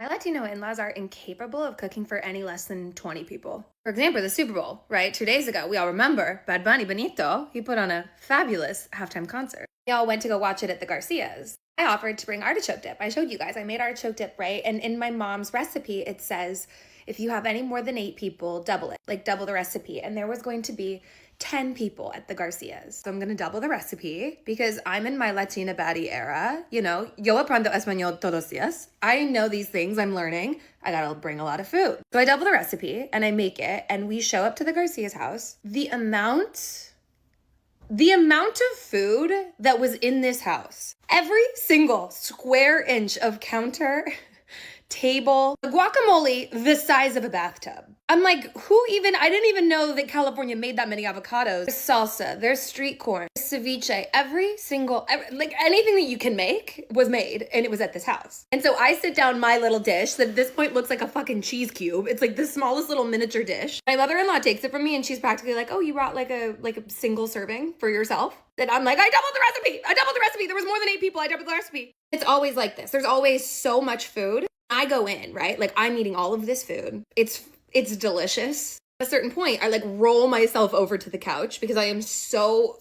My Latino in-laws are incapable of cooking for any less than 20 people. For example, the Super Bowl, right? 2 days ago, we all remember Bad Bunny Benito. He put on a fabulous halftime concert. We all went to go watch it at the Garcias. I offered to bring artichoke dip. I showed you guys. I made artichoke dip, right? And in my mom's recipe, it says if you have any more than 8 people, double it, like double the recipe. And there was going to be 10 people at the Garcias. So I'm going to double the recipe because I'm in my Latina baddie era. You know, yo aprendo español todos días. I know these things. I'm learning. I got to bring a lot of food. So I double the recipe and I make it and we show up to the Garcia's house. The amount of food that was in this house, every single square inch of counter, table, the guacamole the size of a bathtub. I'm like, I didn't even know that California made that many avocados. There's salsa, there's street corn, there's ceviche, like anything that you can make was made and it was at this house. And so I sit down my little dish that at this point looks like a fucking cheese cube. It's like the smallest little miniature dish. My mother-in-law takes it from me and she's practically like, oh, you brought like a single serving for yourself? And I'm like, I doubled the recipe. There was more than 8 people. I doubled the recipe. It's always like this. There's always so much food. I go in, right? Like I'm eating all of this food. It's delicious. At a certain point, I like roll myself over to the couch because I am so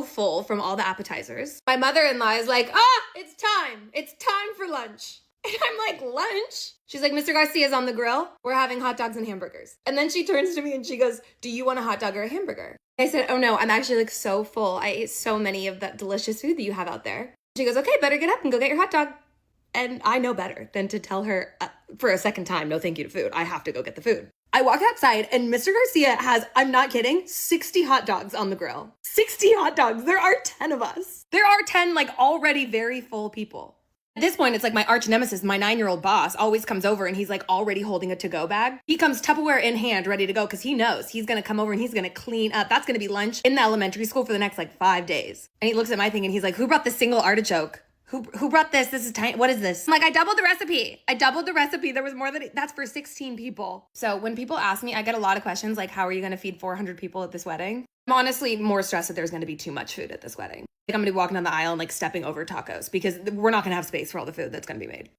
full from all the appetizers. My mother-in-law is like, it's time. It's time for lunch. And I'm like, lunch? She's like, Mr. Garcia's on the grill. We're having hot dogs and hamburgers. And then she turns to me and she goes, do you want a hot dog or a hamburger? I said, oh no, I'm actually like so full. I ate so many of that delicious food that you have out there. She goes, okay, better get up and go get your hot dog. And I know better than to tell her for a second time, no thank you to food. I have to go get the food. I walk outside and Mr. Garcia has, I'm not kidding, 60 hot dogs on the grill. 60 hot dogs. There are 10 of us. There are 10 like already very full people. At this point, it's like my arch nemesis, my 9-year-old boss, always comes over and he's like already holding a to-go bag. He comes Tupperware in hand, ready to go because he knows he's going to come over and he's going to clean up. That's going to be lunch in the elementary school for the next like 5 days. And he looks at my thing and he's like, who brought the single artichoke? Who brought this? This is tiny. What is this? I'm like, I doubled the recipe. There was more than, that's for 16 people. So when people ask me, I get a lot of questions like, how are you going to feed 400 people at this wedding? I'm honestly more stressed that there's going to be too much food at this wedding. Like I'm going to be walking down the aisle and like stepping over tacos because we're not going to have space for all the food that's going to be made.